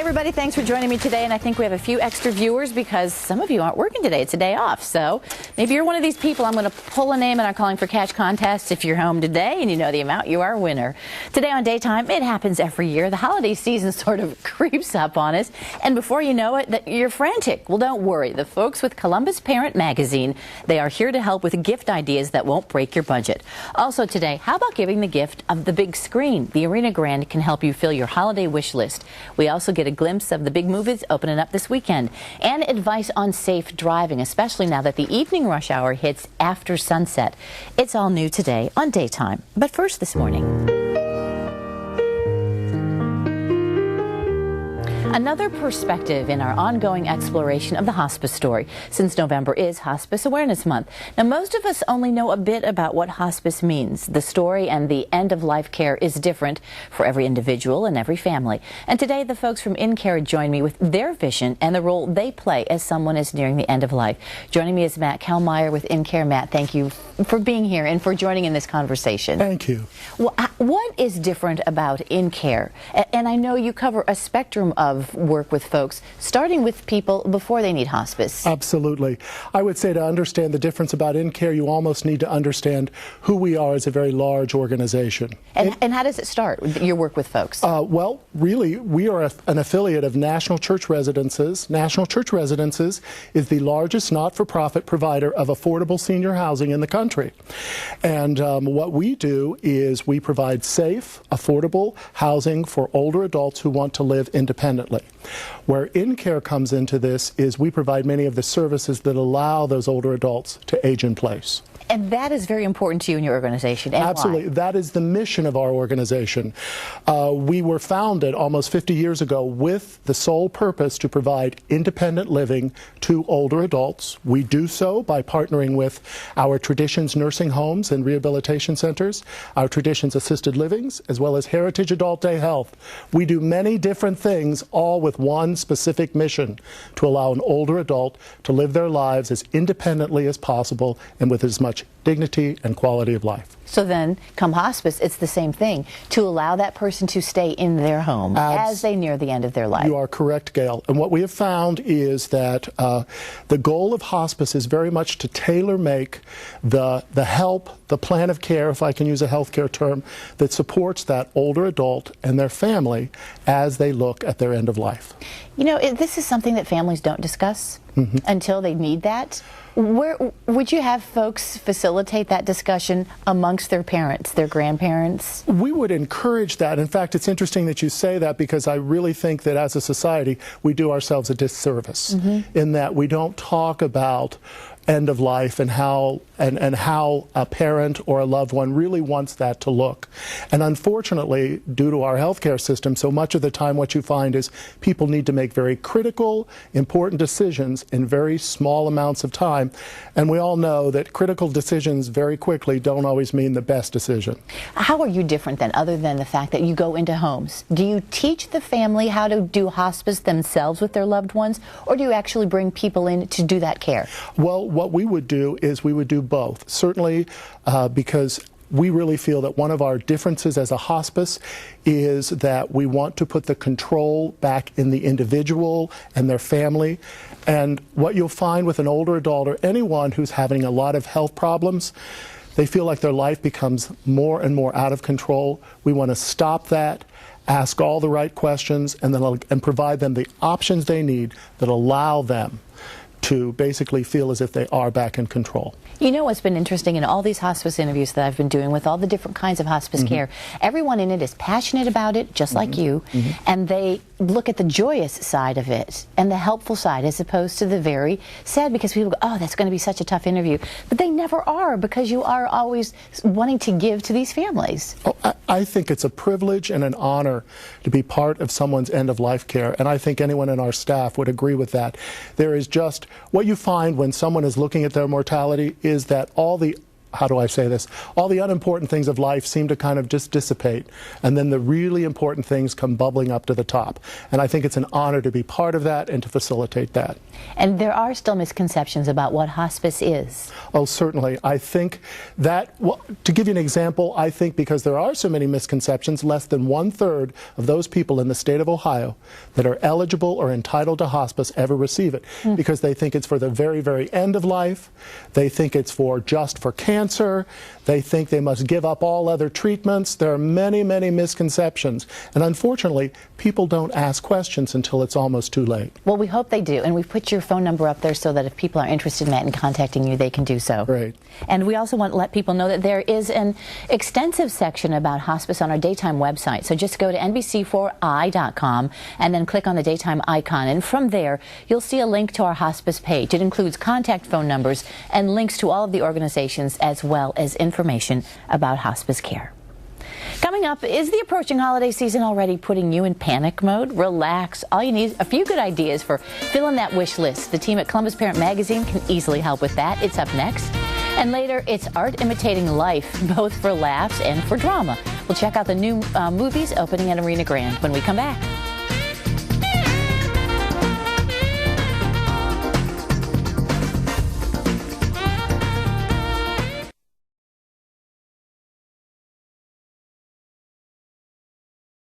everybody, thanks for joining me today, and I think we have a few extra viewers because some of you aren't working today. It's a day off, so maybe you're one of these people. I'm going to pull a name in our Calling for Cash contest. If you're home today and you know the amount, you are a winner. Today on Daytime, it happens every year. The holiday season sort of creeps up on us, and before you know it, you're frantic. Well, don't worry. The folks with Columbus Parent Magazine, they are here to help with gift ideas that won't break your budget. Also today, how about giving the gift of the big screen? The Arena Grand can help you fill your holiday wish list. We also get a glimpse of the big movies opening up this weekend and advice on safe driving, especially now that the evening rush hour hits after sunset. It's all new today on Daytime. But first this morning, another perspective in our ongoing exploration of the hospice story, since November is Hospice Awareness Month. Now, most of us only know a bit about what hospice means. The story and the end-of-life care is different for every individual and every family. And today, the folks from InCare join me with their vision and the role they play as someone is nearing the end of life. Joining me is Matt Kehlmeier with InCare. Matt, thank you for being here and for joining in this conversation. Thank you. Well, what is different about InCare? And I know you cover a spectrum of work with folks, starting with people before they need hospice. Absolutely. I would say to understand the difference about InCare, you almost need to understand who we are as a very large organization. And how does it start, your work with folks? Well, really, we are an affiliate of National Church Residences. National Church Residences is the largest not-for-profit provider of affordable senior housing in the country. And what we do is we provide safe, affordable housing for older adults who want to live independently. Where InCare comes into this is we provide many of the services that allow those older adults to age in place. And that is very important to you and your organization. And absolutely. Why? That is the mission of our organization. We were founded almost 50 years ago with the sole purpose to provide independent living to older adults. We do so by partnering with our Traditions nursing homes and rehabilitation centers, our Traditions assisted livings, as well as Heritage Adult Day Health. We do many different things, all with one specific mission: to allow an older adult to live their lives as independently as possible and with as much dignity and quality of life. So then, come hospice, it's the same thing, to allow that person to stay in their home as they near the end of their life. You are correct, Gail. And what we have found is that the goal of hospice is very much to tailor-make the help, the plan of care, if I can use a healthcare term, that supports that older adult and their family as they look at their end of life. You know, this is something that families don't discuss until they need that. Where would you have folks facilitate that discussion amongst their parents, their grandparents? We would encourage that. In fact, it's interesting that you say that, because I really think that as a society we do ourselves a disservice in that we don't talk about end of life and how a parent or a loved one really wants that to look. And unfortunately, due to our healthcare system, so much of the time what you find is people need to make very critical, important decisions in very small amounts of time. And we all know that critical decisions very quickly don't always mean the best decision. How are you different then, other than the fact that you go into homes? Do you teach the family how to do hospice themselves with their loved ones, or do you actually bring people in to do that care? Well, what we would do is we would do both. Certainly, because we really feel that one of our differences as a hospice is that we want to put the control back in the individual and their family. And what you'll find with an older adult or anyone who's having a lot of health problems, they feel like their life becomes more and more out of control. We want to stop that, ask all the right questions, and provide them the options they need that allow them to basically feel as if they are back in control. You know what's been interesting in all these hospice interviews that I've been doing with all the different kinds of hospice care, everyone in it is passionate about it, just like you, and they look at the joyous side of it and the helpful side as opposed to the very sad, because people go, oh, that's going to be such a tough interview. But they never are, because you are always wanting to give to these families. Oh, I think it's a privilege and an honor to be part of someone's end-of-life care, and I think anyone in our staff would agree with that. There is just, what you find when someone is looking at their mortality is that all the how do I say this? All the unimportant things of life seem to kind of just dissipate, and then the really important things come bubbling up to the top. And I think it's an honor to be part of that and to facilitate that. And there are still misconceptions about what hospice is. Oh, certainly. I think that, well, to give you an example, I think because there are so many misconceptions, less than 1/3 of those people in the state of Ohio that are eligible or entitled to hospice ever receive it, because they think it's for the very, very end of life. They think it's just for cancer. They think they must give up all other treatments. There are many, many misconceptions. And unfortunately, people don't ask questions until it's almost too late. Well, we hope they do. And we've put your phone number up there so that if people are interested, Matt, in contacting you, they can do so. Great. And we also want to let people know that there is an extensive section about hospice on our daytime website. So just go to NBC4i.com and then click on the daytime icon. And from there, you'll see a link to our hospice page. It includes contact phone numbers and links to all of the organizations, as well as information about hospice care. Coming up, is the approaching holiday season already putting you in panic mode? Relax. All you need is a few good ideas for filling that wish list. The team at Columbus Parent Magazine can easily help with that. It's up next. And later, it's art imitating life, both for laughs and for drama. We'll check out the new movies opening at Arena Grand when we come back.